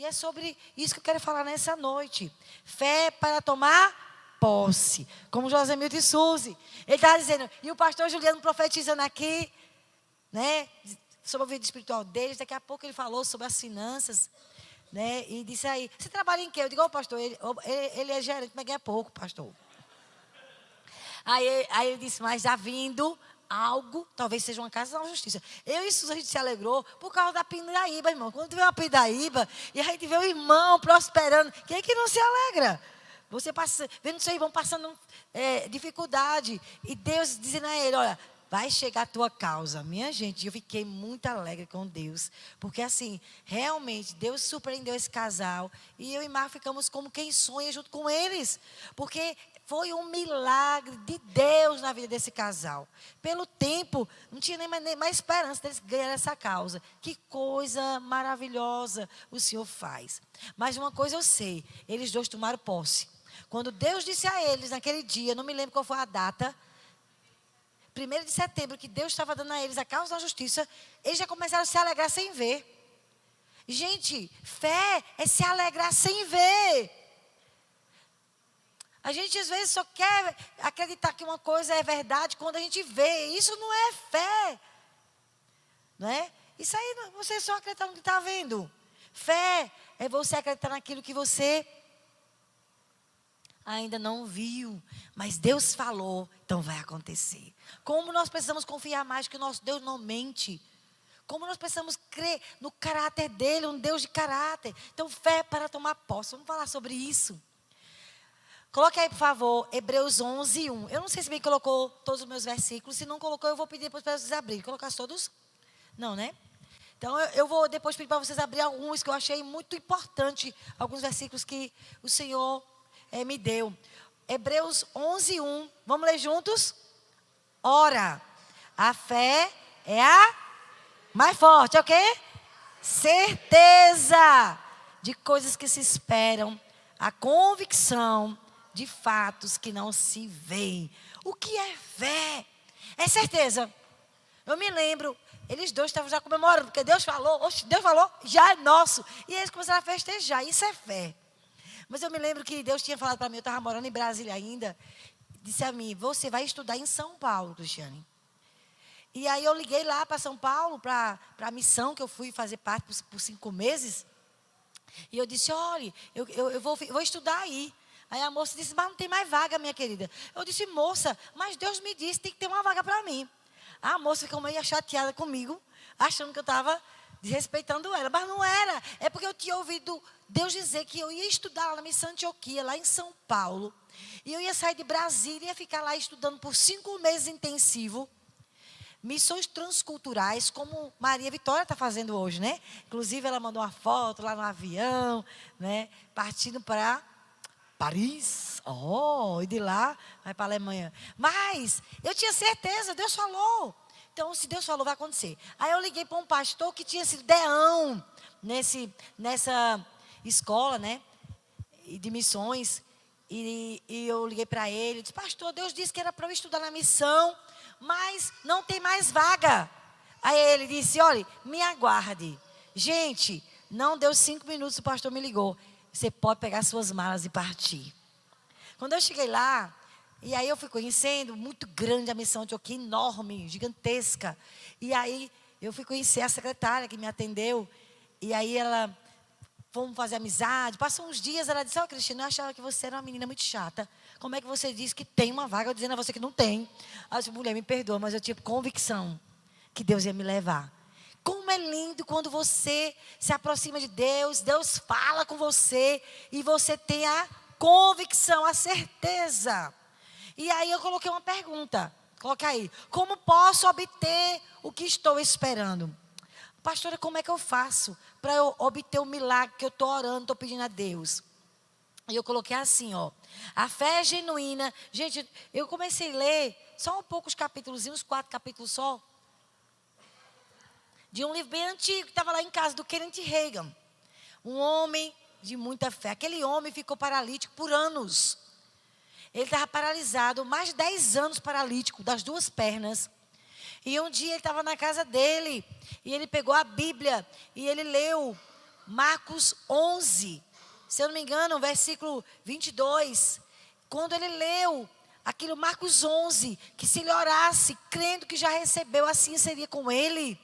E é sobre isso que eu quero falar nessa noite. Fé para tomar posse. Como José Milton de Souza. Ele estava dizendo, e o pastor Juliano profetizando aqui, né, sobre a vida espiritual deles. Daqui a pouco ele falou sobre as finanças, né, e disse aí, você trabalha em quê? Eu digo, pastor, ele é gerente, mas ganha pouco, pastor. Aí ele disse, mas já vindo algo, talvez seja uma casa da justiça. Eu e Suzy, a gente se alegrou por causa da pindaíba, irmão. Quando tiver uma pindaíba e a gente vê o irmão prosperando, quem é que não se alegra? Você passa, vendo seu irmão passando dificuldade e Deus dizendo a ele, olha, vai chegar a tua causa. Minha gente, eu fiquei muito alegre com Deus. Porque assim, realmente, Deus surpreendeu esse casal. E eu e Marco ficamos como quem sonha junto com eles. Porque foi um milagre de Deus na vida desse casal. Pelo tempo, não tinha nem mais esperança deles ganharem essa causa. Que coisa maravilhosa o Senhor faz. Mas uma coisa eu sei, eles dois tomaram posse. Quando Deus disse a eles, naquele dia, não me lembro qual foi a data, 1º de setembro, que Deus estava dando a eles a causa da justiça, eles já começaram a se alegrar sem ver. Gente, fé é se alegrar sem ver. A gente às vezes só quer acreditar que uma coisa é verdade quando a gente vê. Isso não é fé. Não é? Isso aí você só acredita no que está vendo. Fé é você acreditar naquilo que você ainda não viu. Mas Deus falou, então vai acontecer. Como nós precisamos confiar mais que o nosso Deus não mente. Como nós precisamos crer no caráter dele, um Deus de caráter. Então fé para tomar posse. Vamos falar sobre isso. Coloque aí, por favor, Hebreus 11, 1. Eu não sei se bem colocou todos os meus versículos. Se não colocou, eu vou pedir depois para vocês abrirem. Colocar todos? Não, né? Então, eu vou depois pedir para vocês abrirem alguns que eu achei muito importante. Alguns versículos que o Senhor me deu. Hebreus 11, 1. Vamos ler juntos? Ora, a fé é a mais forte, ok? Certeza de coisas que se esperam. A convicção de fatos que não se veem. O que é fé? É certeza. Eu me lembro, eles dois estavam já comemorando, porque Deus falou, Deus falou, já é nosso. E eles começaram a festejar, isso é fé. Mas eu me lembro que Deus tinha falado para mim, eu estava morando em Brasília ainda, disse a mim, você vai estudar em São Paulo, Cristiane. E aí eu liguei lá para São Paulo, para a missão que eu fui fazer parte por 5 meses. E eu disse, olha, eu vou estudar aí. Aí a moça disse, mas não tem mais vaga, minha querida. Eu disse, moça, mas Deus me disse, tem que ter uma vaga para mim. A moça ficou meio chateada comigo, achando que eu estava desrespeitando ela. Mas não era, é porque eu tinha ouvido Deus dizer que eu ia estudar lá na Missão Antioquia, lá em São Paulo. E eu ia sair de Brasília e ia ficar lá estudando por 5 meses intensivo. Missões transculturais, como Maria Vitória está fazendo hoje, né? Inclusive, ela mandou uma foto lá no avião, né? Partindo para Paris. E de lá vai para a Alemanha. Mas eu tinha certeza, Deus falou. Então, se Deus falou, vai acontecer. Aí eu liguei para um pastor que tinha sido deão nessa escola, né? De missões. E eu liguei para ele, disse, pastor, Deus disse que era para eu estudar na missão, mas não tem mais vaga. Aí ele disse, olha, me aguarde. Gente, não deu 5 minutos, o pastor me ligou. Você pode pegar suas malas e partir. Quando eu cheguei lá, e aí eu fui conhecendo, muito grande a missão de Antioquia, enorme, gigantesca. E aí eu fui conhecer a secretária que me atendeu, e aí ela, fomos fazer amizade. Passou uns dias, ela disse, Cristina, eu achava que você era uma menina muito chata. Como é que você disse que tem uma vaga, eu dizendo a você que não tem? Aí eu disse, mulher, me perdoa, mas eu tinha convicção que Deus ia me levar. Como é lindo quando você se aproxima de Deus, Deus fala com você e você tem a convicção, a certeza. E aí eu coloquei uma pergunta, coloca aí, como posso obter o que estou esperando? Pastora, como é que eu faço para eu obter o milagre que eu estou orando, estou pedindo a Deus? E eu coloquei assim, a fé é genuína. Gente, eu comecei a ler só um poucos capítulos, uns 4 capítulos só, de um livro bem antigo, que estava lá em casa, do Kenneth Hagin. Um homem de muita fé. Aquele homem ficou paralítico por anos. Ele estava paralisado, mais de 10 anos paralítico, das 2 pernas. E um dia ele estava na casa dele, e ele pegou a Bíblia, e ele leu Marcos 11, se eu não me engano, versículo 22. Quando ele leu aquilo, Marcos 11, que se ele orasse, crendo que já recebeu, assim seria com ele.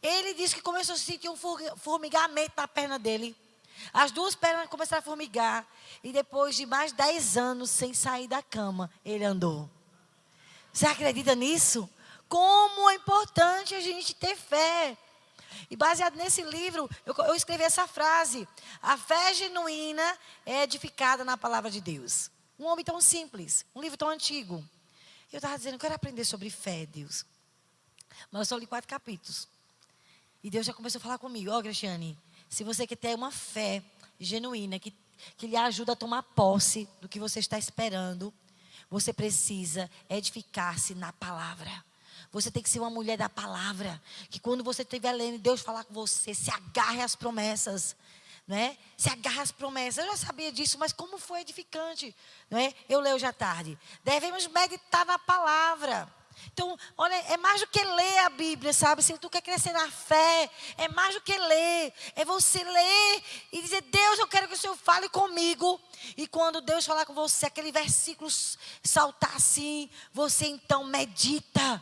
Ele disse que começou a sentir um formigamento na perna dele. As duas pernas começaram a formigar. E depois de mais de 10 anos sem sair da cama, ele andou. Você acredita nisso? Como é importante a gente ter fé. E baseado nesse livro, eu escrevi essa frase. A fé genuína é edificada na palavra de Deus. Um homem tão simples, um livro tão antigo. Eu estava dizendo, eu quero aprender sobre fé, Deus. Mas eu só li 4 capítulos. E Deus já começou a falar comigo. Ó, Cristiane, se você quer ter uma fé genuína, que lhe ajuda a tomar posse do que você está esperando, você precisa edificar-se na palavra. Você tem que ser uma mulher da palavra. Que quando você estiver lendo, Deus falar com você, se agarre às promessas. Não é? Se agarre às promessas. Eu já sabia disso, mas como foi edificante. Não é? Eu leio hoje à tarde. Devemos meditar na palavra. Então, olha, é mais do que ler a Bíblia, sabe? Se tu quer crescer na fé, é mais do que ler. É você ler e dizer, Deus, eu quero que o Senhor fale comigo. E quando Deus falar com você, aquele versículo saltar assim, você então medita.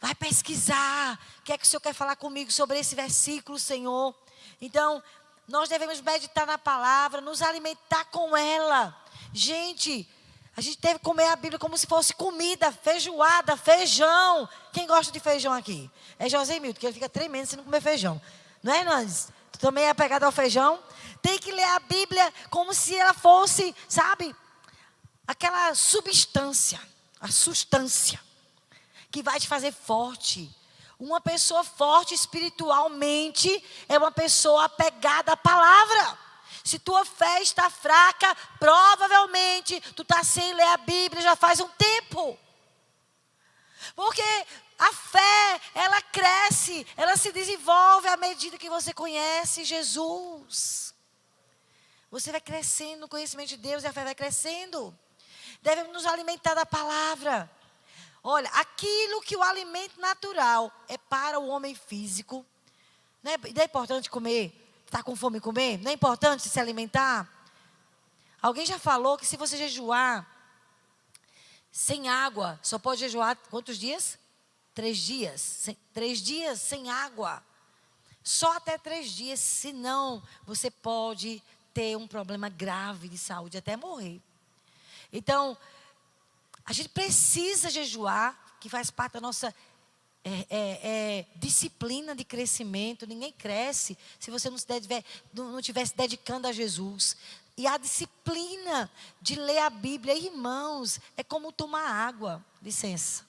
Vai pesquisar. O que é que o Senhor quer falar comigo sobre esse versículo, Senhor? Então, nós devemos meditar na palavra, nos alimentar com ela. Gente, a gente deve comer a Bíblia como se fosse comida, feijoada, feijão. Quem gosta de feijão aqui? É José Milton, que ele fica tremendo se não comer feijão. Não é, Nandes? Tu também é pegado ao feijão? Tem que ler a Bíblia como se ela fosse, sabe? Aquela substância, a sustância, que vai te fazer forte. Uma pessoa forte espiritualmente é uma pessoa apegada à palavra. Se tua fé está fraca, provavelmente tu está sem ler a Bíblia já faz um tempo. Porque a fé, ela cresce, ela se desenvolve à medida que você conhece Jesus. Você vai crescendo no conhecimento de Deus e a fé vai crescendo. Devemos nos alimentar da palavra. Olha, aquilo que o alimento natural é para o homem físico. Não é importante comer? Está com fome comer? Não é importante se alimentar? Alguém já falou que se você jejuar sem água, só pode jejuar quantos dias? 3 dias. 3 dias sem água. Só até 3 dias, senão você pode ter um problema grave de saúde, até morrer. Então, a gente precisa jejuar, que faz parte da nossa disciplina de crescimento. Ninguém cresce se você não estiver se dedicando a Jesus. E a disciplina de ler a Bíblia, irmãos, é como tomar água. Licença.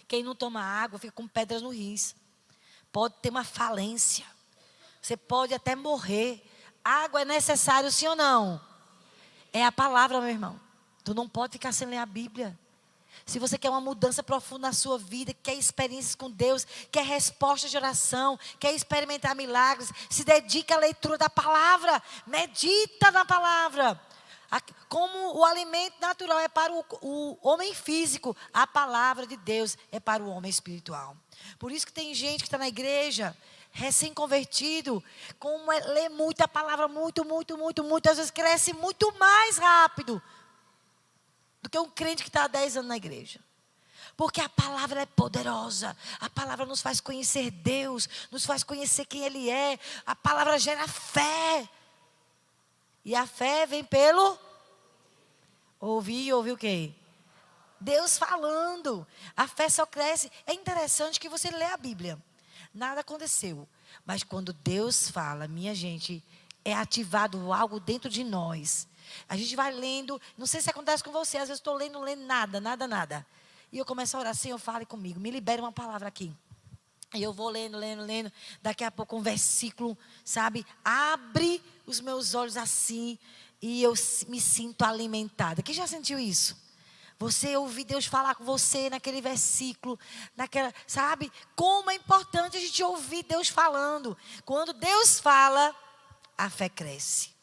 Quem não toma água fica com pedras no rins. Pode ter uma falência. Você pode até morrer. Água é necessário, sim ou não? É a palavra, meu irmão. Tu não pode ficar sem ler a Bíblia. Se você quer uma mudança profunda na sua vida, quer experiências com Deus, quer resposta de oração, quer experimentar milagres, se dedica à leitura da palavra. Medita na palavra. Como o alimento natural é para o homem físico, a palavra de Deus é para o homem espiritual. Por isso que tem gente que está na igreja, recém-convertido, lê muita palavra, muito, às vezes cresce muito mais rápido do que um crente que está há 10 anos na igreja. Porque a palavra é poderosa. A palavra nos faz conhecer Deus, nos faz conhecer quem Ele é. A palavra gera fé. E a fé vem pelo ouvir o quê? Deus falando. A fé só cresce. É interessante que você lê a Bíblia. Nada aconteceu. Mas quando Deus fala, minha gente, é ativado algo dentro de nós. A gente vai lendo, não sei se acontece com você, às vezes estou lendo nada. E eu começo a orar, Senhor, fale comigo, me libere uma palavra aqui. E eu vou lendo, daqui a pouco um versículo, sabe, abre os meus olhos assim, e eu me sinto alimentada. Quem já sentiu isso? Você ouvir Deus falar com você naquele versículo, sabe? Como é importante a gente ouvir Deus falando. Quando Deus fala, a fé cresce.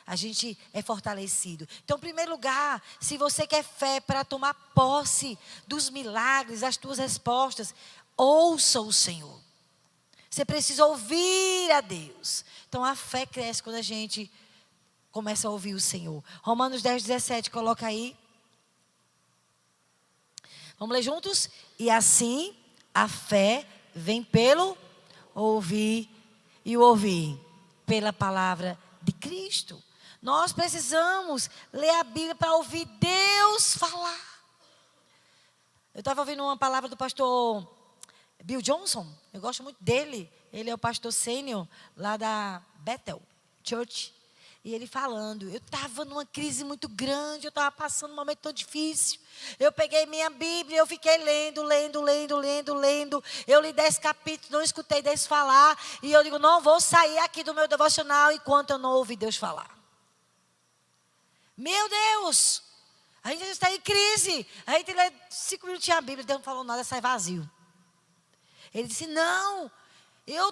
A gente é fortalecido. Então, em primeiro lugar, se você quer fé para tomar posse dos milagres, das tuas respostas, ouça o Senhor. Você precisa ouvir a Deus. Então a fé cresce quando a gente começa a ouvir o Senhor. Romanos 10:17, coloca aí. Vamos ler juntos? E assim a fé vem pelo ouvir e o ouvir pela palavra de Cristo. Nós precisamos ler a Bíblia para ouvir Deus falar. Eu estava ouvindo uma palavra do pastor Bill Johnson. Eu gosto muito dele. Ele é o pastor sênior lá da Bethel Church. E ele falando, eu estava numa crise muito grande, eu estava passando um momento tão difícil. Eu peguei minha Bíblia, eu fiquei lendo. Eu li 10 capítulos, não escutei Deus falar. E eu digo, não vou sair aqui do meu devocional enquanto eu não ouvir Deus falar. Meu Deus! A gente está em crise. A gente lê 5 minutinhos a Bíblia, Deus não falou nada, sai vazio. Ele disse, não...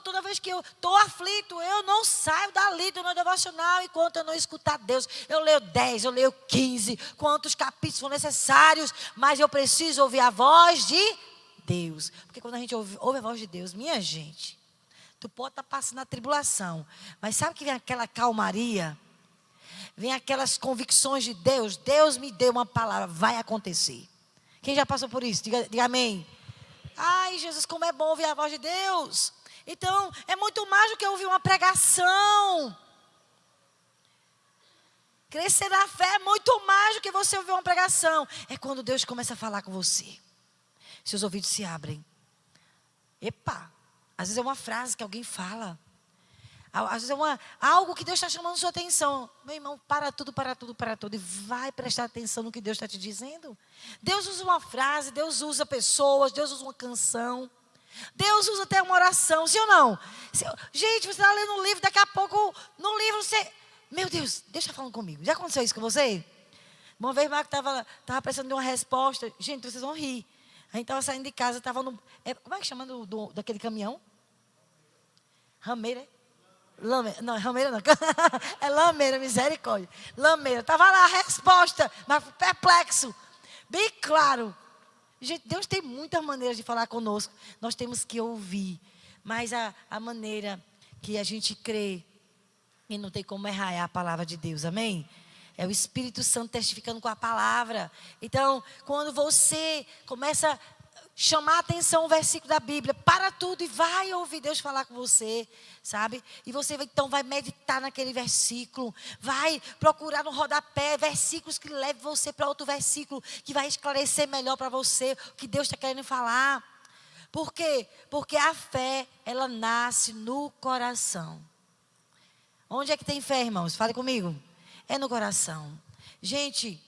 toda vez que eu estou aflito, eu não saio dali do meu devocional enquanto eu não escutar Deus. Eu leio 10, eu leio 15, quantos capítulos são necessários, mas eu preciso ouvir a voz de Deus. Porque quando a gente ouve a voz de Deus, minha gente, tu pode estar passando a tribulação, mas sabe que vem aquela calmaria, vem aquelas convicções de Deus. Deus me deu uma palavra, vai acontecer. Quem já passou por isso? Diga amém. Ai, Jesus, como é bom ouvir a voz de Deus. Então, é muito mais do que ouvir uma pregação. Crescer na fé é muito mais do que você ouvir uma pregação. É quando Deus começa a falar com você. Seus ouvidos se abrem. Epa, às vezes é uma frase que alguém fala. Às vezes é algo que Deus está chamando sua atenção. Meu irmão, para tudo. E vai prestar atenção no que Deus está te dizendo. Deus usa uma frase, Deus usa pessoas, Deus usa uma canção. Deus usa até uma oração, sim ou não? Gente, você está lendo um livro, daqui a pouco, no livro você... Meu Deus, Deus está falando comigo. Já aconteceu isso com você? Uma vez, Marco estava precisando de uma resposta. Gente, vocês vão rir. A gente estava saindo de casa, estava no... como é que chama daquele caminhão? Rameira? Lameira, não, rameira não. É lameira, misericórdia. Lameira, estava lá a resposta, mas perplexo. Bem claro. Gente, Deus tem muitas maneiras de falar conosco. Nós temos que ouvir. Mas a maneira que a gente crê, e não tem como errar, é a palavra de Deus, amém? É o Espírito Santo testificando com a palavra. Então, quando você começa a chamar a atenção o versículo da Bíblia, para tudo e vai ouvir Deus falar com você, sabe? E você então vai meditar naquele versículo, vai procurar no rodapé versículos que levem você para outro versículo, que vai esclarecer melhor para você o que Deus está querendo falar. Por quê? Porque a fé, ela nasce no coração. Onde é que tem fé, irmãos? Fale comigo. É no coração. Gente,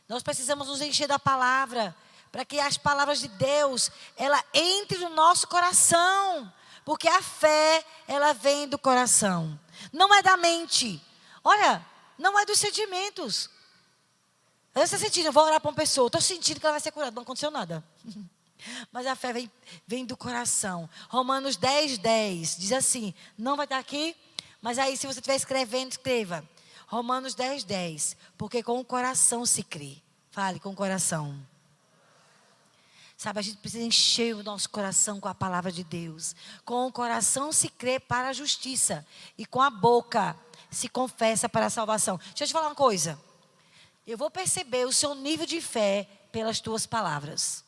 nós precisamos nos encher da palavra, para que as palavras de Deus, ela entre no nosso coração. Porque a fé, ela vem do coração. Não é da mente. Olha, não é dos sentimentos. Eu estou sentindo, eu vou orar para uma pessoa, estou sentindo que ela vai ser curada. Não aconteceu nada. Mas a fé vem do coração. Romanos 10:10 diz assim, não vai estar aqui, mas aí se você estiver escrevendo, escreva. Romanos 10:10, porque com o coração se crê. Fale com o coração. Sabe, a gente precisa encher o nosso coração com a palavra de Deus. Com o coração se crê para a justiça. E com a boca se confessa para a salvação. Deixa eu te falar uma coisa. Eu vou perceber o seu nível de fé pelas tuas palavras.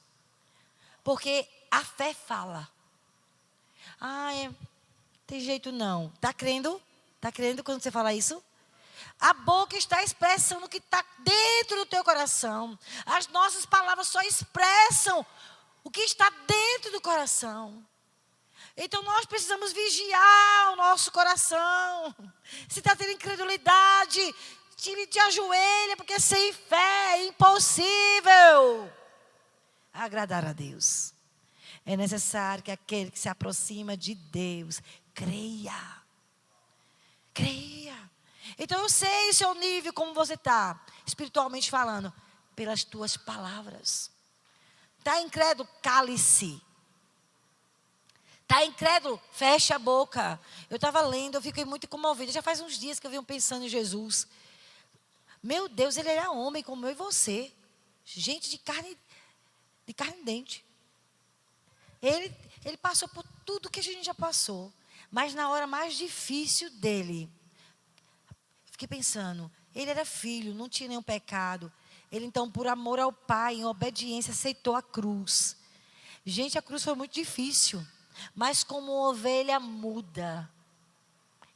Porque a fé fala. Tem jeito não. Está crendo? Está crendo quando você fala isso? A boca está expressando o que está dentro do teu coração. As nossas palavras só expressam o que está dentro do coração. Então nós precisamos vigiar o nosso coração. Se está tendo incredulidade, te ajoelha, porque sem fé é impossível agradar a Deus. É necessário que aquele que se aproxima de Deus creia. Creia. Então eu sei o seu nível, como você está, espiritualmente falando, pelas tuas palavras. Está incrédulo? Cale-se. Está incrédulo? Feche a boca. Eu estava lendo, eu fiquei muito comovida. Já faz uns dias que eu venho pensando em Jesus. Meu Deus, ele era homem como eu e você. Gente de carne e dente. Ele Ele passou por tudo que a gente já passou. Mas na hora mais difícil dele, fiquei pensando, ele era filho, não tinha nenhum pecado. Ele então, por amor ao Pai, em obediência, aceitou a cruz. Gente, a cruz foi muito difícil. Mas como ovelha muda,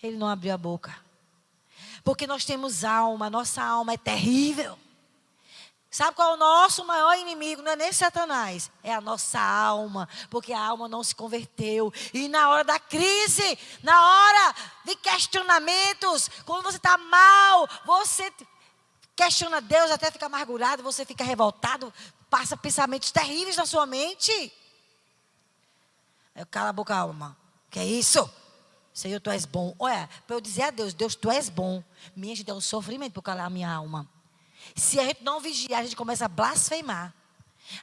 ele não abriu a boca. Porque nós temos alma, nossa alma é terrível. Sabe qual é o nosso maior inimigo? Não é nem Satanás, é a nossa alma. Porque a alma não se converteu. E na hora da crise, na hora de questionamentos, quando você está mal, você questiona Deus, até fica amargurado, você fica revoltado, passa pensamentos terríveis na sua mente. Cala a boca, alma. Que é isso? Senhor, tu és bom. Olha, para eu dizer a Deus, Deus, tu és bom. Minha gente, é um sofrimento por calar a minha alma. Se a gente não vigiar, a gente começa a blasfemar.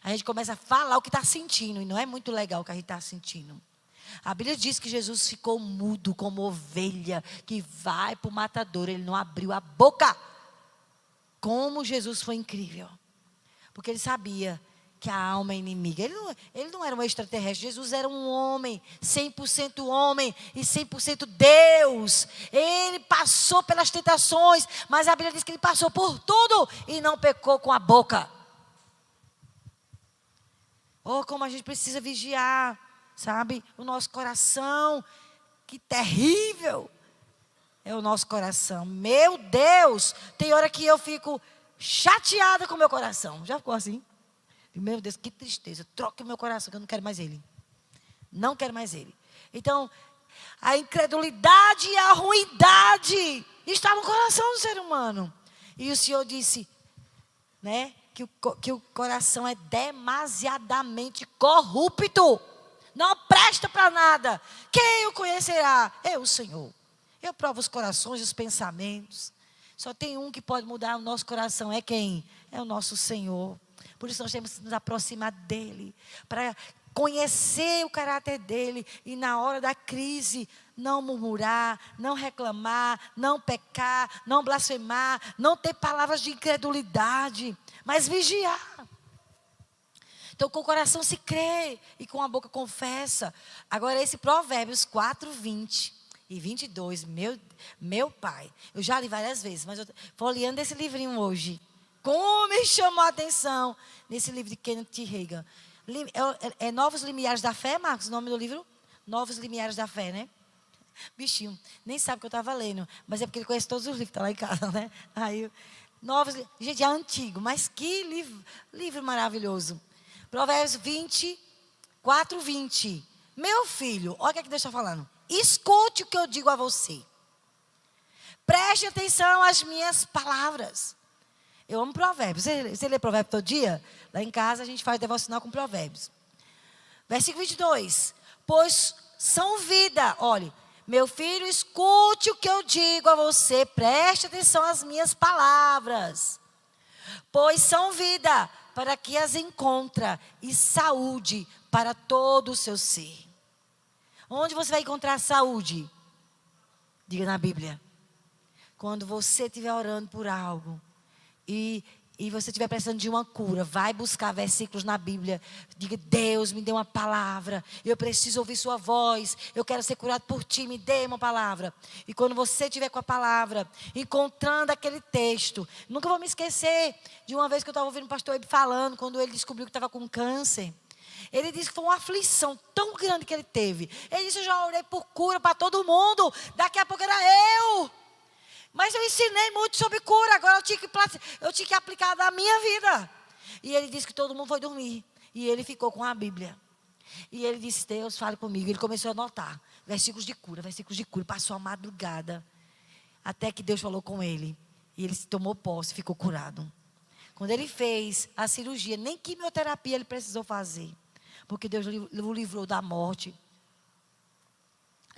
A gente começa a falar o que está sentindo. E não é muito legal o que a gente está sentindo. A Bíblia diz que Jesus ficou mudo como ovelha que vai para o matador. Ele não abriu a boca. Como Jesus foi incrível. Porque ele sabia que a alma é inimiga. Ele não era um extraterrestre. Jesus era um homem, 100% homem e 100% Deus. Ele passou pelas tentações, mas a Bíblia diz que ele passou por tudo e não pecou com a boca. Oh, como a gente precisa vigiar, sabe? O nosso coração, que terrível é o nosso coração. Meu Deus, tem hora que eu fico chateada com o meu coração. Já ficou assim? Meu Deus, que tristeza. Troque o meu coração, que eu não quero mais ele. Não quero mais ele. Então, a incredulidade e a ruindade está no coração do ser humano. E o Senhor disse, né, que o coração é demasiadamente corrupto. Não presta para nada. Quem o conhecerá? Eu, o Senhor. Eu provo os corações e os pensamentos. Só tem um que pode mudar o nosso coração. É quem? É o nosso Senhor. Por isso nós temos que nos aproximar dele, para conhecer o caráter dele e na hora da crise não murmurar, não reclamar, não pecar, não blasfemar, não ter palavras de incredulidade, mas vigiar. Então com o coração se crê e com a boca confessa. Agora esse Provérbios 4, 20 e 22, meu pai, eu já li várias vezes, mas eu folheando esse livrinho hoje. Como me chamou a atenção nesse livro de Kenneth Hagin. É Novos Limiares da Fé, Marcos, o nome do livro? Novos Limiares da Fé, né? Bichinho, nem sabe o que eu estava lendo, mas é porque ele conhece todos os livros, está lá em casa, né? Aí, gente, é antigo, mas que livro maravilhoso. Provérbios 24, 20. Meu filho, olha o que Deus está falando. Escute o que eu digo a você. Preste atenção às minhas palavras. Eu amo provérbios. Você lê provérbio todo dia? Lá em casa a gente faz devocional com provérbios. Versículo 22. Pois são vida. Olhe, meu filho, escute o que eu digo a você. Preste atenção às minhas palavras. Pois são vida para que as encontra e saúde para todo o seu ser. Onde você vai encontrar saúde? Diga na Bíblia. Quando você estiver orando por algo. E você estiver precisando de uma cura, vai buscar versículos na Bíblia. Diga, Deus, me dê uma palavra. Eu preciso ouvir sua voz. Eu quero ser curado por ti, me dê uma palavra. E quando você estiver com a palavra, encontrando aquele texto. Nunca vou me esquecer de uma vez que eu estava ouvindo o pastor Ebe falando, quando ele descobriu que estava com câncer. Ele disse que foi uma aflição tão grande que ele teve. Ele disse, eu já orei por cura para todo mundo. Daqui a pouco era eu. Mas eu ensinei muito sobre cura, agora eu tinha que aplicar na minha vida. E ele disse que todo mundo foi dormir. E ele ficou com a Bíblia. E ele disse, Deus, fale comigo. Ele começou a anotar versículos de cura. Passou a madrugada. Até que Deus falou com ele. E ele se tomou posse, ficou curado. Quando ele fez a cirurgia, nem quimioterapia ele precisou fazer. Porque Deus o livrou da morte.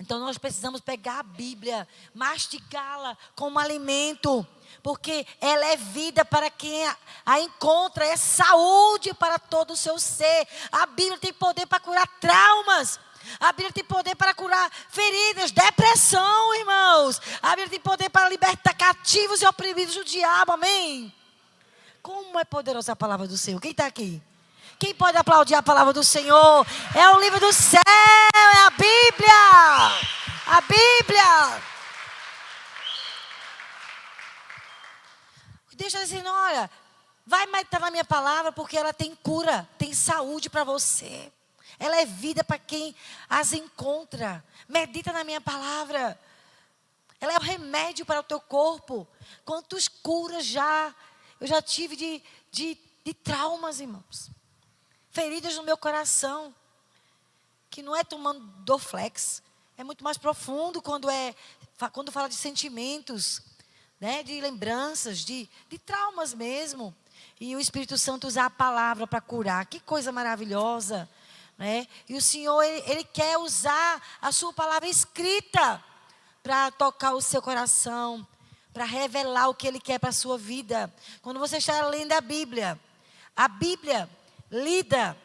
Então nós precisamos pegar a Bíblia, mastigá-la como alimento, porque ela é vida para quem a encontra, é saúde para todo o seu ser. A Bíblia tem poder para curar traumas, a Bíblia tem poder para curar feridas, depressão, irmãos. A Bíblia tem poder para libertar cativos e oprimidos do diabo, amém? Como é poderosa a palavra do Senhor? Quem está aqui? Quem pode aplaudir a palavra do Senhor? É o livro do céu, é a Bíblia. A Bíblia. Deus está dizendo, olha, vai meditar na minha palavra porque ela tem cura, tem saúde para você. Ela é vida para quem as encontra. Medita na minha palavra. Ela é o remédio para o teu corpo. Quantas curas eu já tive de traumas, irmãos. Feridas no meu coração. Que não é tomando Dorflex. É muito mais profundo quando fala de sentimentos, né? De lembranças, de traumas mesmo. E o Espírito Santo usar a palavra para curar. Que coisa maravilhosa. Né? E o Senhor, Ele quer usar a sua palavra escrita para tocar o seu coração, para revelar o que Ele quer para a sua vida. Quando você está lendo a Bíblia lida,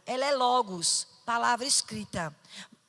ela é logos, palavra escrita.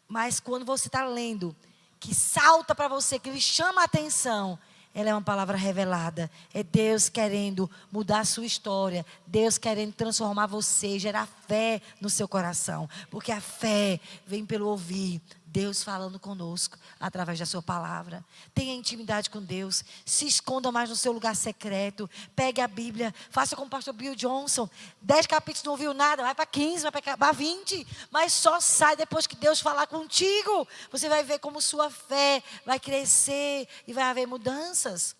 Mas quando você está lendo, que salta para você, que lhe chama a atenção, ela é uma palavra revelada. É Deus querendo mudar a sua história. Deus querendo transformar você, gerar fé no seu coração. Porque a fé vem pelo ouvir. Deus falando conosco através da sua palavra. Tenha intimidade com Deus. Se esconda mais no seu lugar secreto. Pegue a Bíblia. Faça como o pastor Bill Johnson. 10 capítulos não ouviu nada. Vai para 15, vai para 20. Mas só sai depois que Deus falar contigo. Você vai ver como sua fé vai crescer e vai haver mudanças.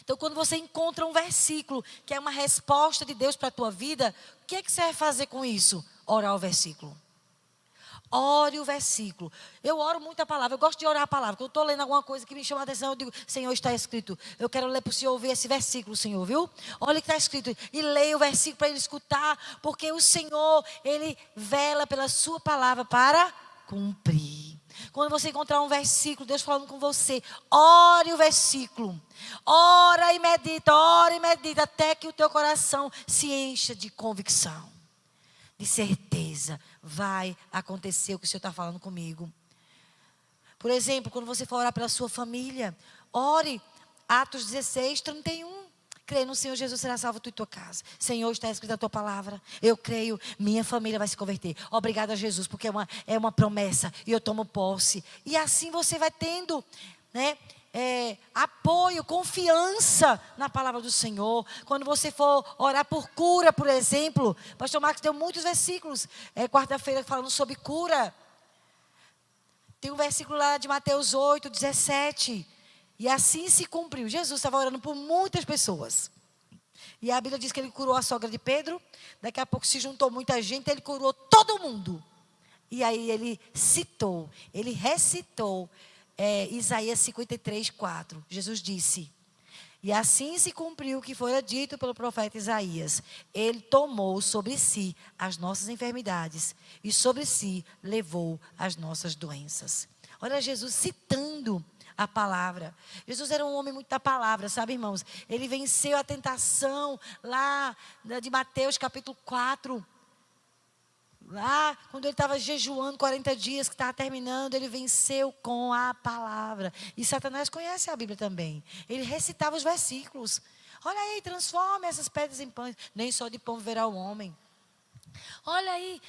Então, quando você encontra um versículo que é uma resposta de Deus para a tua vida, o que é que você vai fazer com isso? Orar o versículo. Ore o versículo. Eu oro muito a palavra. Eu gosto de orar a palavra. Quando eu estou lendo alguma coisa que me chama a atenção, eu digo, Senhor, está escrito. Eu quero ler para o Senhor ouvir esse versículo, Senhor, viu? Olha o que está escrito. E leia o versículo para ele escutar. Porque o Senhor, Ele vela pela sua palavra para cumprir. Quando você encontrar um versículo, Deus falando com você, ore o versículo. Ora e medita, até que o teu coração se encha de convicção. De certeza, vai acontecer o que o Senhor está falando comigo. Por exemplo, quando você for orar pela sua família, ore, Atos 16, 31. Crê no Senhor Jesus, será salvo tu e tua casa. Senhor, está escrito a tua palavra. Eu creio, minha família vai se converter. Obrigada, Jesus, porque é uma promessa e eu tomo posse. E assim você vai tendo, né? Apoio, confiança na palavra do Senhor. Quando você for orar por cura, por exemplo, o pastor Marcos deu muitos versículos, quarta-feira falando sobre cura. Tem um versículo lá de Mateus 8, 17. E assim se cumpriu. Jesus estava orando por muitas pessoas. E a Bíblia diz que ele curou a sogra de Pedro. Daqui a pouco se juntou muita gente, ele curou todo mundo. E aí ele recitou Isaías 53, 4. Jesus disse, e assim se cumpriu o que fora dito pelo profeta Isaías. Ele tomou sobre si as nossas enfermidades e sobre si levou as nossas doenças. Olha Jesus citando a palavra. Jesus era um homem muito da palavra, sabe, irmãos? Ele venceu a tentação lá de Mateus capítulo 4. Lá, quando ele estava jejuando 40 dias, que estava terminando, ele venceu com a palavra. E Satanás conhece a Bíblia também. Ele recitava os versículos. Olha aí, transforme essas pedras em pães. Nem só de pão viverá o homem. Olha aí,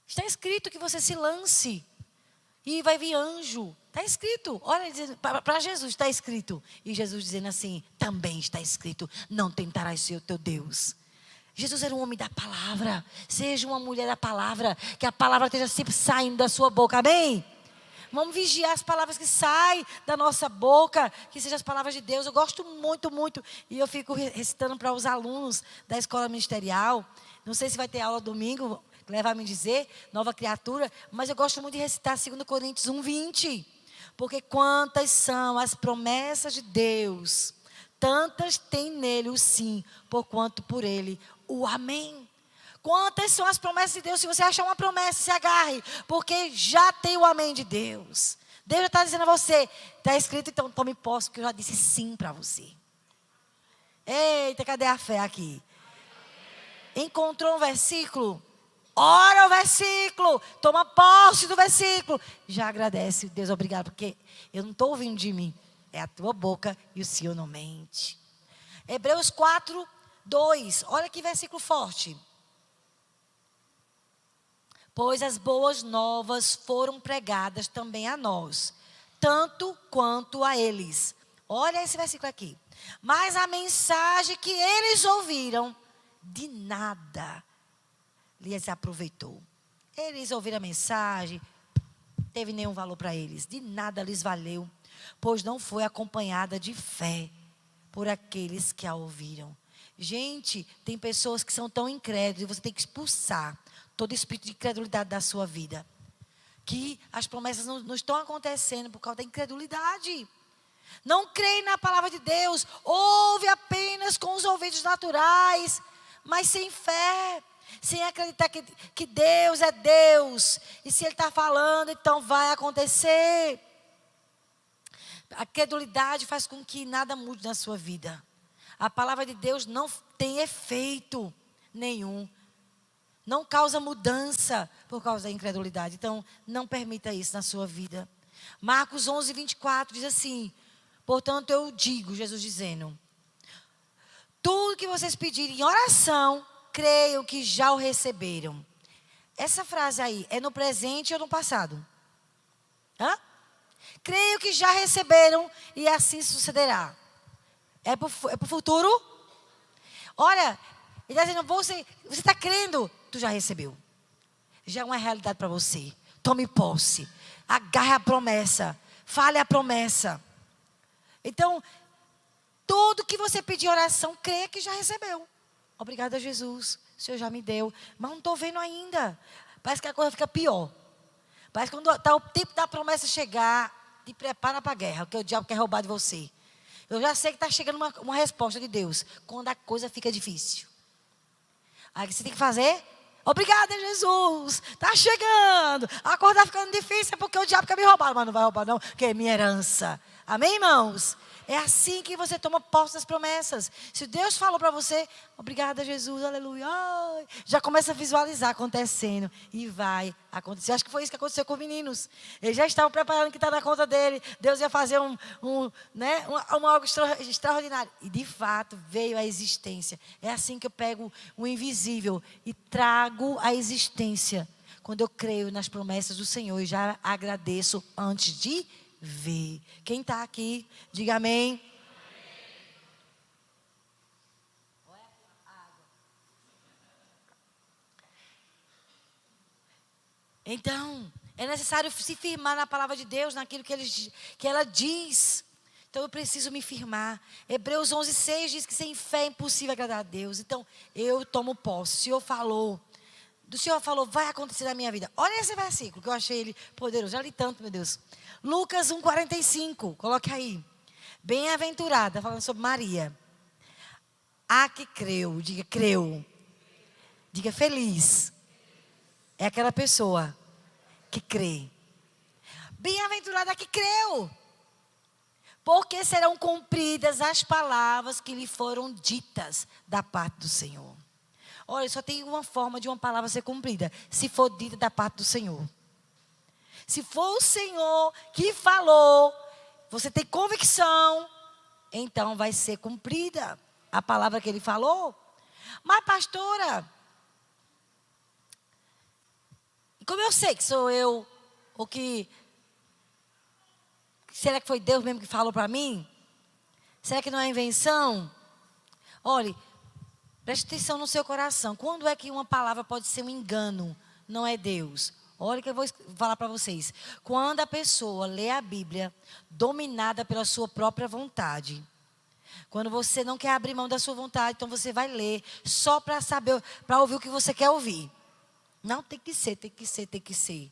está escrito que você se lance e vai vir anjo. Está escrito. Olha, para Jesus está escrito. E Jesus dizendo assim, também está escrito, não tentarás ser o teu Deus. Jesus era um homem da palavra. Seja uma mulher da palavra. Que a palavra esteja sempre saindo da sua boca. Amém? Vamos vigiar as palavras que saem da nossa boca. Que sejam as palavras de Deus. Eu gosto muito, muito. E eu fico recitando para os alunos da escola ministerial. Não sei se vai ter aula domingo. Leva a me dizer. Nova criatura. Mas eu gosto muito de recitar 2 Coríntios 1, 20. Porque quantas são as promessas de Deus, tantas tem nele o sim, porquanto por ele o amém. Quantas são as promessas de Deus? Se você achar uma promessa, se agarre, porque já tem o amém de Deus. Deus já está dizendo a você, está escrito, então tome posse, porque eu já disse sim para você. Eita, cadê a fé aqui? Encontrou um versículo? Ora o versículo, toma posse do versículo. Já agradece, Deus, obrigado, porque eu não estou ouvindo de mim. É a tua boca e o Senhor não mente. Hebreus 4, 2. Olha que versículo forte. pois as boas novas foram pregadas também a nós, tanto quanto a eles. Olha esse versículo aqui. Mas a mensagem que eles ouviram, de nada lhes aproveitou. Eles ouviram a mensagem, teve nenhum valor para eles, de nada lhes valeu, pois não foi acompanhada de fé por aqueles que a ouviram. Gente, tem pessoas que são tão incrédulas e você tem que expulsar todo espírito de incredulidade da sua vida. Que as promessas não estão acontecendo por causa da incredulidade. Não creem na palavra de Deus, ouve apenas com os ouvidos naturais, mas sem fé, sem acreditar que Deus é Deus. E se Ele está falando, então vai acontecer. A credulidade faz com que nada mude na sua vida. A palavra de Deus não tem efeito nenhum. Não causa mudança por causa da incredulidade. Então, não permita isso na sua vida. Marcos 11, 24 diz assim: portanto, eu digo, Jesus dizendo, tudo que vocês pedirem em oração, creio que já o receberam. Essa frase aí, é no presente ou no passado? Hã? Creio que já receberam e assim sucederá. É para o futuro? Olha, ele está dizendo, você está crendo, tu já recebeu. Já é uma realidade para você. Tome posse. Agarre a promessa. Fale a promessa. Então, tudo que você pedir oração, creia que já recebeu. Obrigada, Jesus. O Senhor já me deu. Mas não estou vendo ainda. Parece que a coisa fica pior. Parece que quando está o tempo da promessa chegar, te prepara para a guerra, porque o diabo quer roubar de você. Eu já sei que está chegando uma resposta de Deus, quando a coisa fica difícil. Aí o que você tem que fazer? Obrigada, Jesus. Está chegando. A coisa está ficando difícil, é porque o diabo quer me roubar. Mas não vai roubar não, porque é minha herança. Amém, irmãos? É assim que você toma posse das promessas. Se Deus falou para você, obrigada, Jesus, aleluia. Ai, já começa a visualizar acontecendo. E vai acontecer. Acho que foi isso que aconteceu com os meninos. Eles já estavam preparando o que está na conta dele. Deus ia fazer algo extraordinário. E de fato veio a existência. É assim que eu pego o invisível e trago a existência. Quando eu creio nas promessas do Senhor e já agradeço antes de ver. Quem está aqui, diga amém. Então, é necessário se firmar na palavra de Deus, naquilo que ela diz. Então, eu preciso me firmar. Hebreus 11:6 diz que sem fé é impossível agradar a Deus. Então, eu tomo posse. O Senhor falou, vai acontecer na minha vida. Olha esse versículo, que eu achei ele poderoso. Já li tanto, meu Deus. Lucas 1:45, coloque aí. Bem-aventurada, falando sobre Maria. A que creu, diga creu. Diga feliz. É aquela pessoa que crê. Bem-aventurada a que creu. Porque serão cumpridas as palavras que lhe foram ditas da parte do Senhor. Olha, só tem uma forma de uma palavra ser cumprida. Se for dita da parte do Senhor. Se for o Senhor que falou, você tem convicção, então vai ser cumprida a palavra que Ele falou. Mas pastora, como eu sei que sou eu, ou que... Será que foi Deus mesmo que falou para mim? Será que não é invenção? Olhe, preste atenção no seu coração. Quando é que uma palavra pode ser um engano? Não é Deus. Olha o que eu vou falar para vocês. Quando a pessoa lê a Bíblia dominada pela sua própria vontade. Quando você não quer abrir mão da sua vontade, então você vai ler só para saber, para ouvir o que você quer ouvir. Não, tem que ser, tem que ser, tem que ser.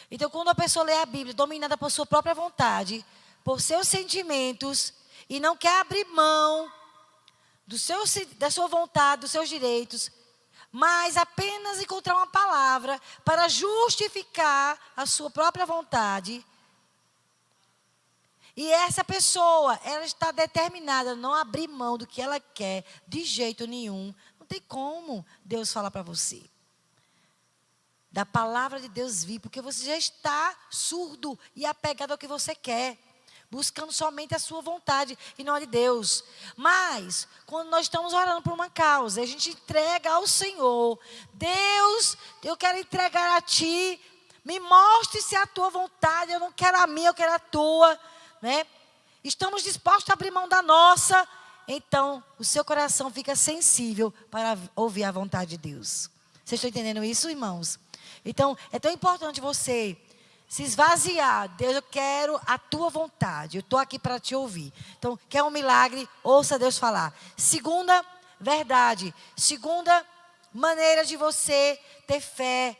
Então, quando a pessoa lê a Bíblia dominada por sua própria vontade, por seus sentimentos, e não quer abrir mão da sua vontade, dos seus direitos, mas apenas encontrar uma palavra para justificar a sua própria vontade. E essa pessoa, ela está determinada a não abrir mão do que ela quer de jeito nenhum. Não tem como Deus falar para você. Da palavra de Deus vir, porque você já está surdo e apegado ao que você quer. buscando somente a sua vontade e não a de Deus. Mas, quando nós estamos orando por uma causa, a gente entrega ao Senhor. Deus, eu quero entregar a Ti. Me mostre se é a Tua vontade. Eu não quero a minha, eu quero a Tua. Né? Estamos dispostos a abrir mão da nossa. Então, o seu coração fica sensível para ouvir a vontade de Deus. Vocês estão entendendo isso, irmãos? Então, é tão importante você se esvaziar. Deus, eu quero a tua vontade. Eu estou aqui para te ouvir. Então, quer um milagre? Ouça Deus falar. Segunda verdade. Segunda maneira de você ter fé.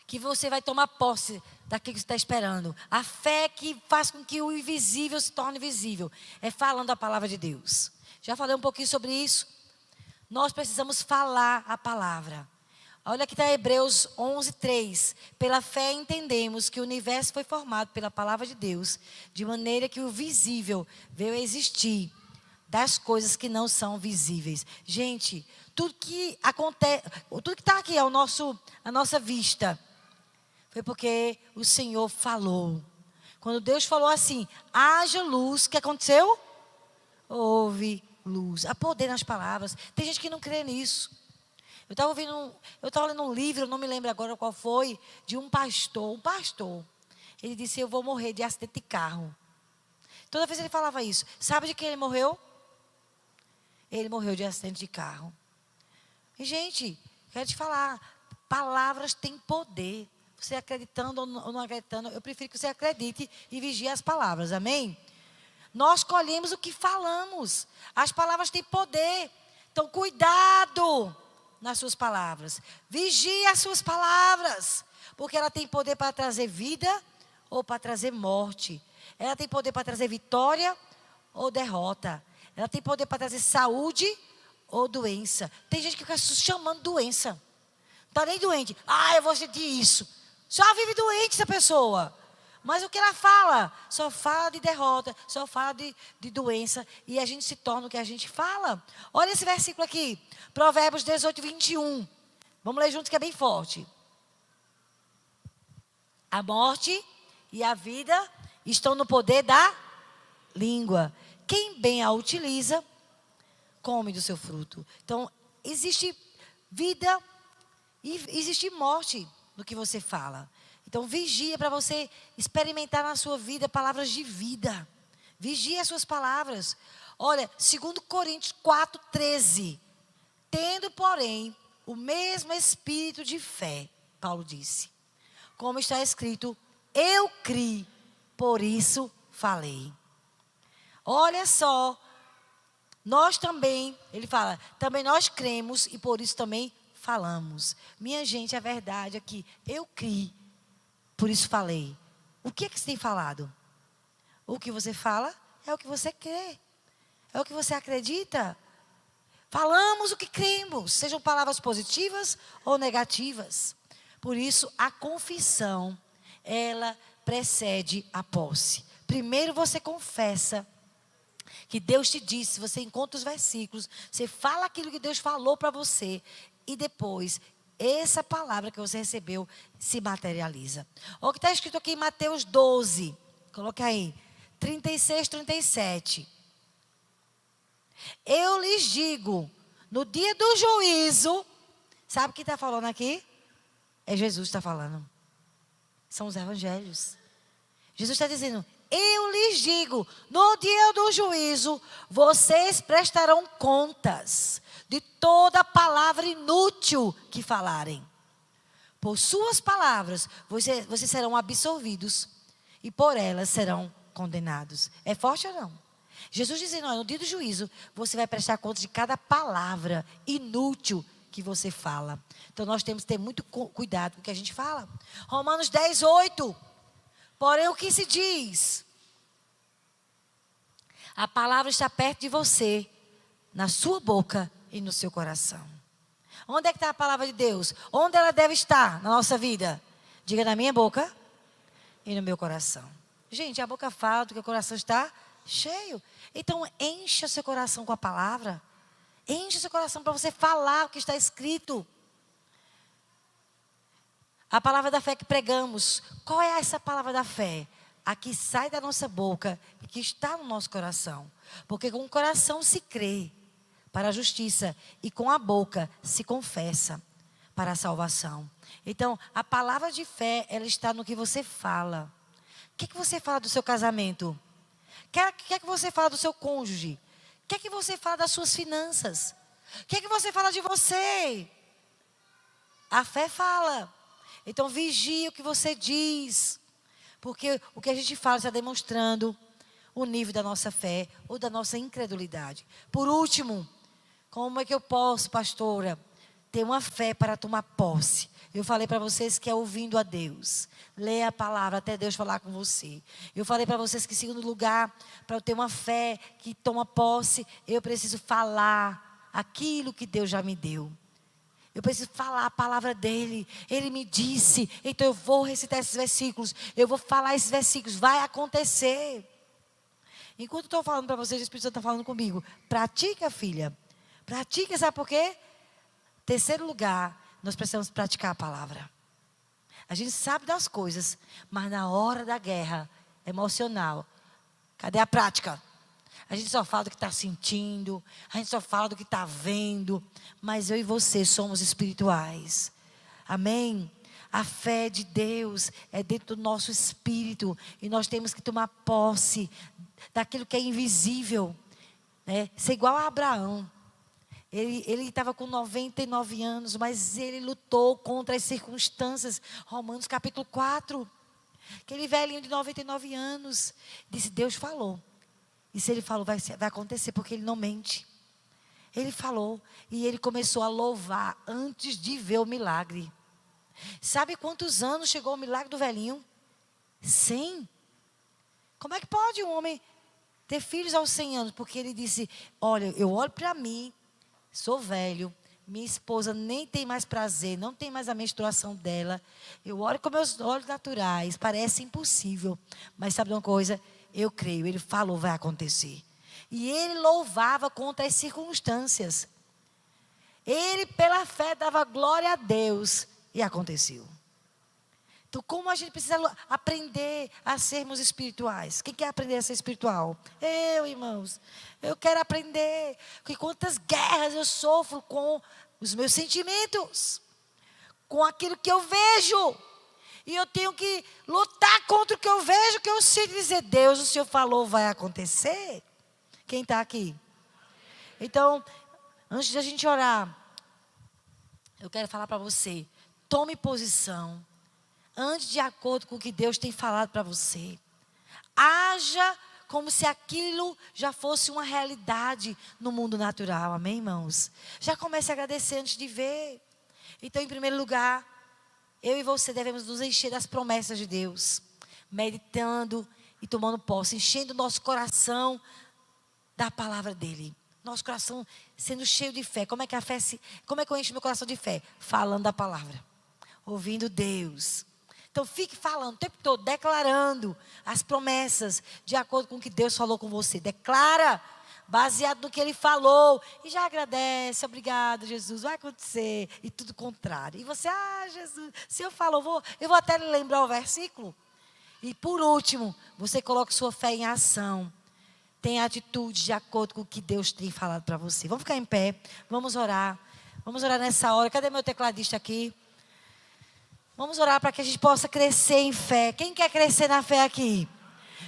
Que você vai tomar posse daquilo que você está esperando. A fé que faz com que o invisível se torne visível. É falando a palavra de Deus. Já falei um pouquinho sobre isso. Nós precisamos falar a palavra. Olha aqui está Hebreus 11:3. Pela fé entendemos que o universo foi formado pela palavra de Deus, de maneira que o visível veio a existir das coisas que não são visíveis. Gente, tudo que acontece, tudo que está aqui à nossa vista, foi porque o Senhor falou. Quando Deus falou assim, haja luz, o que aconteceu? Houve luz. Há poder nas palavras. Tem gente que não crê nisso. Eu estava lendo um livro, não me lembro agora qual foi, de um pastor. Ele disse, eu vou morrer de acidente de carro. Toda vez ele falava isso. Sabe de quem ele morreu? Ele morreu de acidente de carro. E, gente, quero te falar, palavras têm poder. Você acreditando ou não acreditando, eu prefiro que você acredite e vigie as palavras, amém? Nós colhemos o que falamos. As palavras têm poder. Então, cuidado nas suas palavras. Vigie as suas palavras. Porque ela tem poder para trazer vida ou para trazer morte. Ela tem poder para trazer vitória ou derrota. Ela tem poder para trazer saúde ou doença. Tem gente que fica chamando doença. Não está nem doente. Eu vou sentir isso. Só vive doente essa pessoa. Mas o que ela fala? Só fala de derrota, só fala de doença. E a gente se torna o que a gente fala. Olha esse versículo aqui. Provérbios 18:21. Vamos ler juntos que é bem forte. A morte e a vida estão no poder da língua. Quem bem a utiliza, come do seu fruto. Então, existe vida e existe morte no que você fala. Então, vigia para você experimentar na sua vida palavras de vida. Vigie as suas palavras. Olha, 2 Coríntios 4:13. Tendo, porém, o mesmo espírito de fé, Paulo disse. Como está escrito, eu criei, por isso falei. Olha só, nós também, ele fala, também nós cremos e por isso também falamos. Minha gente, a verdade é que eu criei. Por isso falei. O que é que você tem falado? O que você fala é o que você crê. É o que você acredita. Falamos o que cremos. Sejam palavras positivas ou negativas. Por isso, a confissão, ela precede a posse. Primeiro você confessa que Deus te disse. Você encontra os versículos. Você fala aquilo que Deus falou para você. E depois essa palavra que você recebeu se materializa. Olha o que está escrito aqui em Mateus 12. Coloca aí. 36, 37. Eu lhes digo, no dia do juízo, sabe o que está falando aqui? É Jesus que está falando. São os evangelhos. Jesus está dizendo, eu lhes digo, no dia do juízo, vocês prestarão contas de toda palavra inútil que falarem. Por suas palavras, vocês serão absolvidos e por elas serão condenados. É forte ou não? Jesus dizendo, no dia do juízo, você vai prestar contas de cada palavra inútil que você fala. Então nós temos que ter muito cuidado com o que a gente fala. Romanos 10:8. Porém, o que se diz? A palavra está perto de você, na sua boca e no seu coração. Onde é que está a palavra de Deus? Onde ela deve estar na nossa vida? Diga, na minha boca e no meu coração. Gente, a boca fala do que o coração está cheio. Então, encha seu coração com a palavra. Encha seu coração para você falar o que está escrito. A palavra da fé que pregamos. Qual é essa palavra da fé? a que sai da nossa boca e que está no nosso coração. Porque com o coração se crê para a justiça e com a boca se confessa para a salvação. Então, a palavra de fé, ela está no que você fala. O que você fala do seu casamento? O que você fala do seu cônjuge? O que você fala das suas finanças? O que você fala de você? A fé fala. Então, vigie o que você diz. Porque o que a gente fala está demonstrando o nível da nossa fé ou da nossa incredulidade. Por último, como é que eu posso, pastora, ter uma fé para tomar posse? Eu falei para vocês que é ouvindo a Deus. Leia a palavra até Deus falar com você. Eu falei para vocês que, em segundo lugar, para eu ter uma fé que toma posse, eu preciso falar aquilo que Deus já me deu. Eu preciso falar a palavra dele. Ele me disse, então eu vou recitar esses versículos. Eu vou falar esses versículos. Vai acontecer. Enquanto eu estou falando para vocês, o Espírito Santo está falando comigo. Pratica, filha. Pratica, sabe por quê? Terceiro lugar, nós precisamos praticar a palavra. A gente sabe das coisas, mas na hora da guerra emocional, cadê a prática? A gente só fala do que está sentindo, a gente só fala do que está vendo, mas eu e você somos espirituais. Amém? A fé de Deus é dentro do nosso espírito e nós temos que tomar posse daquilo que é invisível, né? Ser igual a Abraão. Ele estava com 99 anos, mas ele lutou contra as circunstâncias. Romanos capítulo 4. Aquele velhinho de 99 anos disse, Deus falou. E se ele falou, vai acontecer, porque ele não mente. Ele falou e ele começou a louvar antes de ver o milagre. Sabe quantos anos chegou o milagre do velhinho? 100. Como é que pode um homem ter filhos aos 100 anos? Porque ele disse, olha, eu olho para mim, sou velho, minha esposa nem tem mais prazer, não tem mais a menstruação dela. Eu olho com meus olhos naturais, parece impossível. Mas sabe de uma coisa? Eu creio, ele falou, vai acontecer. E ele louvava contra as circunstâncias. Ele, pela fé, dava glória a Deus. E aconteceu. Então, como a gente precisa aprender a sermos espirituais? Quem quer aprender a ser espiritual? Eu, irmãos. Eu quero aprender. Porque quantas guerras eu sofro com os meus sentimentos. Com aquilo que eu vejo. E eu tenho que lutar contra o que eu vejo, que eu sinto, dizer, Deus, o Senhor falou, vai acontecer. Quem está aqui? Então, antes de a gente orar, eu quero falar para você, tome posição, ande de acordo com o que Deus tem falado para você. Haja como se aquilo já fosse uma realidade no mundo natural, amém, irmãos? Já comece a agradecer antes de ver. Então, em primeiro lugar, eu e você devemos nos encher das promessas de Deus, meditando e tomando posse, enchendo o nosso coração da palavra dele. Nosso coração sendo cheio de fé. Como é que eu encho meu coração de fé? Falando da palavra, ouvindo Deus. Então fique falando o tempo todo, declarando as promessas de acordo com o que Deus falou com você. Declara, baseado no que Ele falou. E já agradece, obrigado Jesus, vai acontecer. E tudo contrário. E você, Jesus, se eu falo, eu vou até lhe lembrar o versículo. E por último, você coloca sua fé em ação. Tenha atitude de acordo com o que Deus tem falado para você. Vamos ficar em pé, vamos orar. Vamos orar nessa hora. Cadê meu tecladista aqui? Vamos orar para que a gente possa crescer em fé. Quem quer crescer na fé aqui?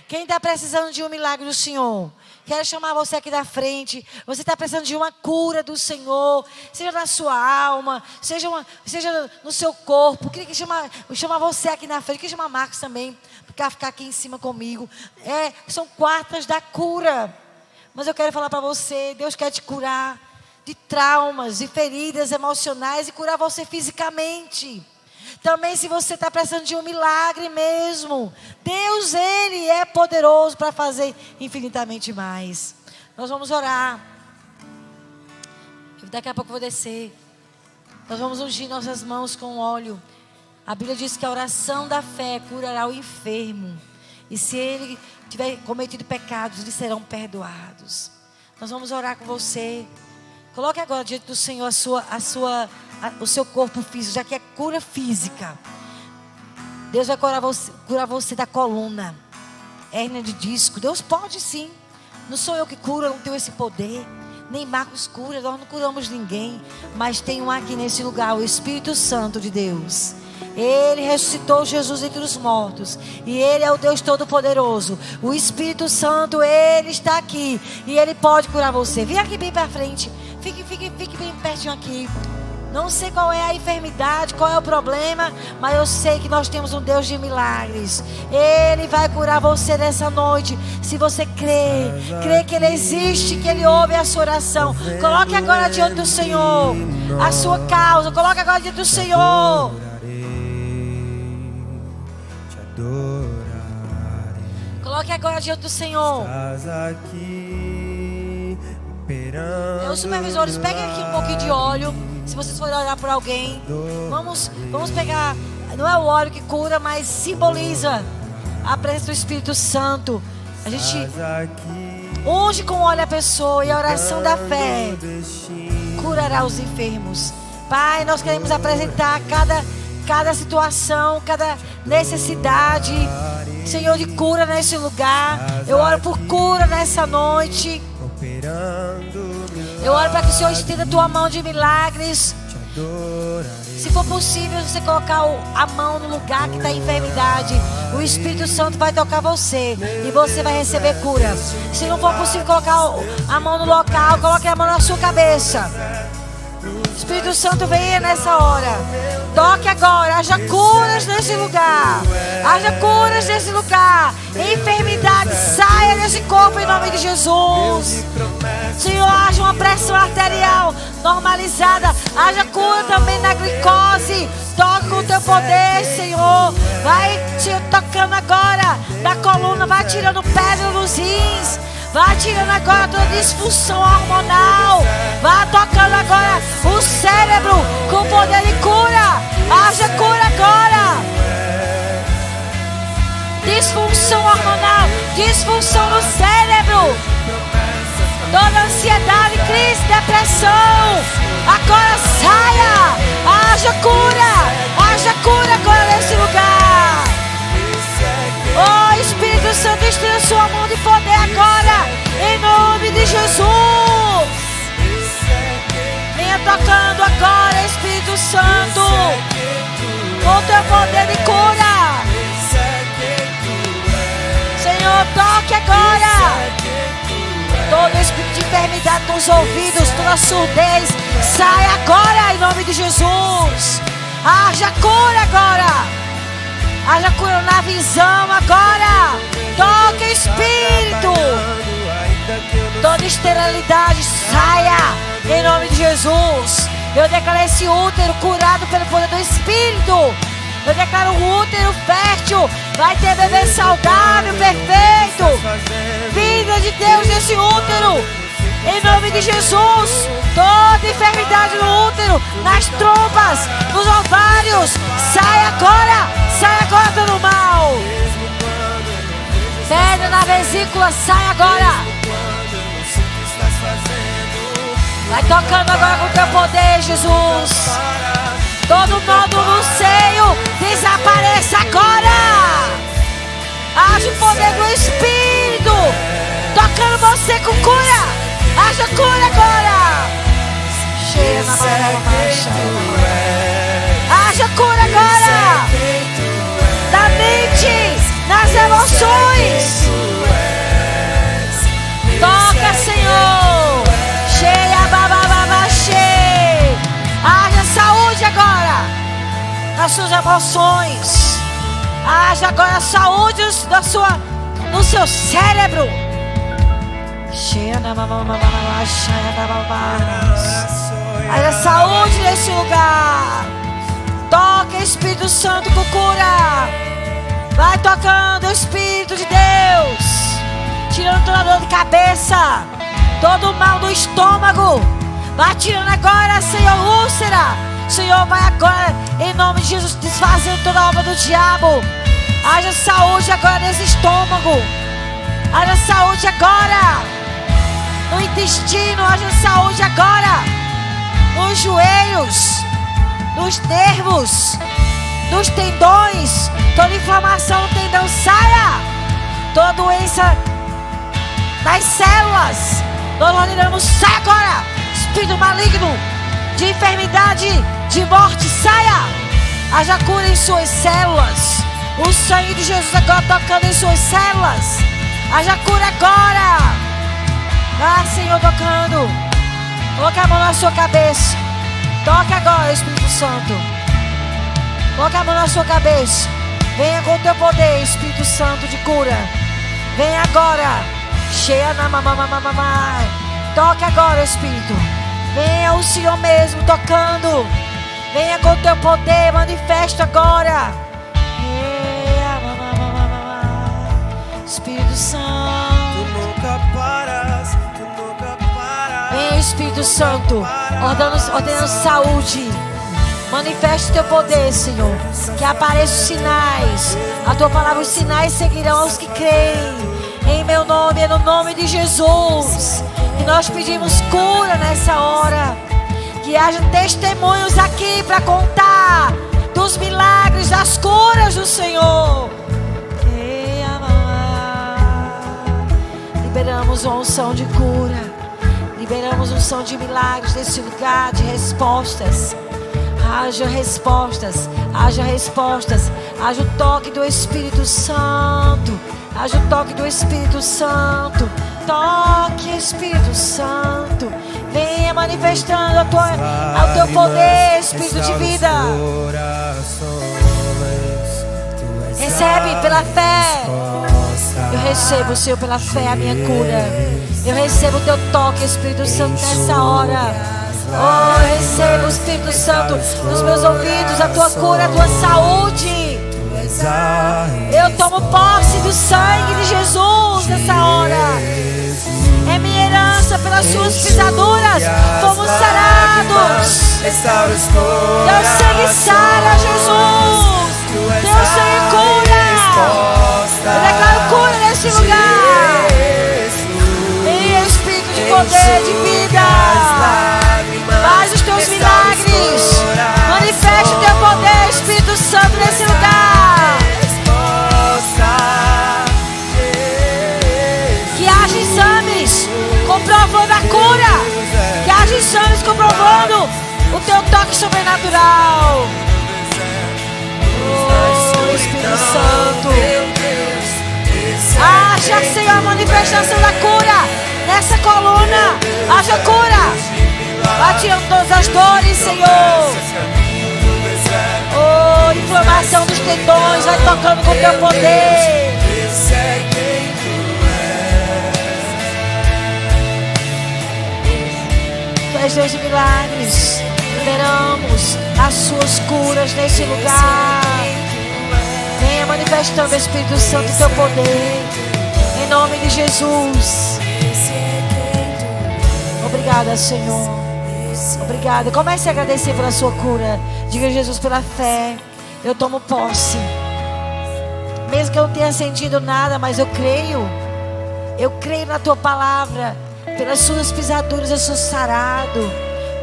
Quem está precisando de um milagre do Senhor? Quero chamar você aqui da frente. Você está precisando de uma cura do Senhor. Seja na sua alma, seja no seu corpo. Queria chamar você aqui na frente. Queria chamar Marcos também, para ficar aqui em cima comigo. São quartas da cura. Mas eu quero falar para você, Deus quer te curar de traumas, de feridas emocionais e curar você fisicamente. Também se você está precisando de um milagre mesmo, Deus, Ele é poderoso para fazer infinitamente mais. Nós vamos orar. Daqui a pouco eu vou descer. Nós vamos ungir nossas mãos com óleo. A Bíblia diz que a oração da fé curará o enfermo. E se ele tiver cometido pecados, lhe serão perdoados. Nós vamos orar com você. Coloque agora diante do Senhor o seu corpo físico, já que é cura física. Deus vai curar você da coluna. hérnia de disco. Deus pode sim. Não sou eu que curo, eu não tenho esse poder. Nem Marcos cura, nós não curamos ninguém. Mas tem um aqui nesse lugar, o Espírito Santo de Deus. Ele ressuscitou Jesus entre os mortos. E Ele é o Deus Todo-Poderoso. O Espírito Santo, Ele está aqui. E Ele pode curar você. Vem aqui bem para frente. Fique bem pertinho aqui. Não sei qual é a enfermidade, qual é o problema, mas eu sei que nós temos um Deus de milagres. Ele vai curar você nessa noite. Se você crê que Ele existe, que Ele ouve a sua oração. Coloque agora diante do Senhor a sua causa. Coloque agora diante do Senhor. Coloque agora diante do Senhor. Os supervisores, peguem aqui um pouquinho de óleo. Se vocês forem orar por alguém, vamos pegar. Não é o óleo que cura, mas simboliza a presença do Espírito Santo. A gente unge com óleo a pessoa e a oração da fé curará os enfermos. Pai, nós queremos apresentar cada situação, cada necessidade, Senhor, de cura nesse lugar. Eu oro por cura nessa noite. Eu oro para que o Senhor estenda a tua mão de milagres. Se for possível você colocar a mão no lugar que está a enfermidade, o Espírito Santo vai tocar você e você vai receber cura. Se não for possível colocar a mão no local, coloque a mão na sua cabeça. Espírito Santo, venha nessa hora. Toque agora, haja curas nesse lugar. Haja curas nesse lugar. Enfermidade, saia desse corpo em nome de Jesus. Senhor, haja uma pressão arterial normalizada. Haja cura também na glicose. Toque com o teu poder, Senhor. Vai te tocando agora da coluna, vai tirando pedra nos rins. Vai tirando agora toda disfunção hormonal. Vai tocando agora o cérebro com poder de cura. Haja cura agora. Disfunção hormonal, disfunção no cérebro. Toda ansiedade, crise, depressão. Agora saia. Haja cura agora nesse lugar. Oh, Espírito Santo, estenda sua mão de poder agora, em nome de Jesus. Venha tocando agora, Espírito Santo, com teu poder de cura. Senhor, toque agora. Todo espírito de enfermidade nos ouvidos, toda surdez, sai agora, em nome de Jesus. Haja cura agora. Haja cura na visão agora. Toque, Espírito. Toda esterilidade saia em nome de Jesus. Eu declaro esse útero curado pelo poder do Espírito. Eu declaro um útero fértil. Vai ter bebê saudável, perfeito. Vida de Deus nesse útero. Em nome de Jesus. Toda enfermidade no útero, nas trompas, nos ovários, sai agora todo mal. Pedra na vesícula, sai agora. Vai tocando agora com o teu poder, Jesus. Todo nódulo no seio, desapareça agora. Haja o poder do Espírito tocando você com cura. Haja cura agora. Cheia na marcha. Haja cura agora. Da mente, nas emoções. Toca, Senhor. Cheia, babababa, cheia. Haja saúde agora nas suas emoções. Haja agora saúde no seu cérebro. Haja saúde nesse lugar. Toca, Espírito Santo, com cura. Vai tocando, Espírito de Deus, tirando toda dor de cabeça, todo o mal do estômago. Vai tirando agora, Senhor, úlcera. Senhor, vai agora, em nome de Jesus, desfazendo toda a obra do diabo. Haja saúde agora nesse estômago. Haja saúde agora no intestino. Haja saúde agora nos joelhos, nos nervos, nos tendões. Toda inflamação no tendão, saia. toda doença das células, nós ordenamos, sai agora, espírito maligno, de enfermidade, de morte, saia. Haja cura em suas células. O sangue de Jesus agora tocando em suas células. Haja cura agora. Ah, Senhor, tocando. Coloque a mão na sua cabeça. Toque agora, Espírito Santo. Coloque a mão na sua cabeça. Venha com o teu poder, Espírito Santo de cura. Venha agora. Cheia na mamamamamamai. Toque agora, Espírito. Venha o Senhor mesmo tocando. Venha com o teu poder, manifesta agora. Espírito Santo. Tu nunca paras. Venha, Espírito Santo, ordenando saúde. Manifeste o teu poder, Senhor. Que apareçam os sinais. A tua palavra, os sinais seguirão aos que creem. Em meu nome, é no nome de Jesus. E nós pedimos cura nessa hora. Que haja testemunhos aqui para contar dos milagres, das curas do Senhor. Liberamos uma unção de cura. Liberamos unção de milagres nesse lugar, de respostas. Haja respostas, haja respostas. Haja o toque do Espírito Santo. Haja o toque do Espírito Santo. Toque, Espírito Santo. Venha manifestando o teu poder, Espírito de vida. Recebe pela fé. Eu recebo, Senhor, pela fé a minha cura. Eu recebo o teu toque, Espírito Santo, nessa hora. Oh, eu recebo, Espírito Santo, nos meus ouvidos, a tua cura, a tua saúde. Eu tomo posse do sangue de Jesus nessa hora. É minha herança, pelas suas pisaduras fomos sarados. Teu sangue sara, Jesus. Teu sangue cura. Eu declaro cura nesse lugar. Em Espírito de poder, de vida. Faz os teus milagres. Manifeste o teu poder, Espírito Santo, nesse lugar. Que haja exames comprovando a cura. Que haja exames comprovando o teu toque sobrenatural. Oh, Espírito Santo. Haja, Senhor, a manifestação da cura nessa coluna. Haja cura. Vai tirando todas as dores, Senhor. Oh, inflamação dos tendões. Vai tocando com o teu poder. Tu és Deus de milagres. Liberamos as suas curas nesse lugar. Venha manifestando, Espírito Santo, o teu poder. Em nome de Jesus. Obrigada, Senhor. Obrigada. Comece a agradecer pela sua cura. Diga a Jesus, pela fé eu tomo posse. Mesmo que eu não tenha sentido nada, mas eu creio. Eu creio na tua palavra. Pelas suas pisaduras eu sou sarado.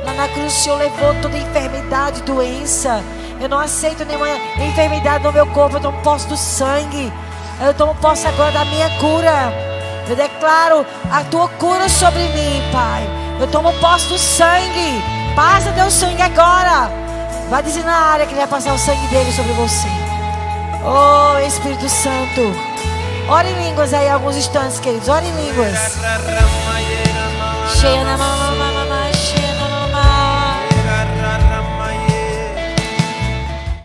Lá na cruz o Senhor levou toda enfermidade, doença. Eu não aceito nenhuma enfermidade no meu corpo. Eu tomo posse do sangue. Eu tomo posse agora da minha cura. Eu declaro a tua cura sobre mim, Pai. Eu tomo posse do sangue. Passa teu sangue agora. Vai dizer na área que ele vai passar o sangue dele sobre você. Oh, Espírito Santo. Ore em línguas aí alguns instantes, queridos. Ore em línguas. Cheia na mão.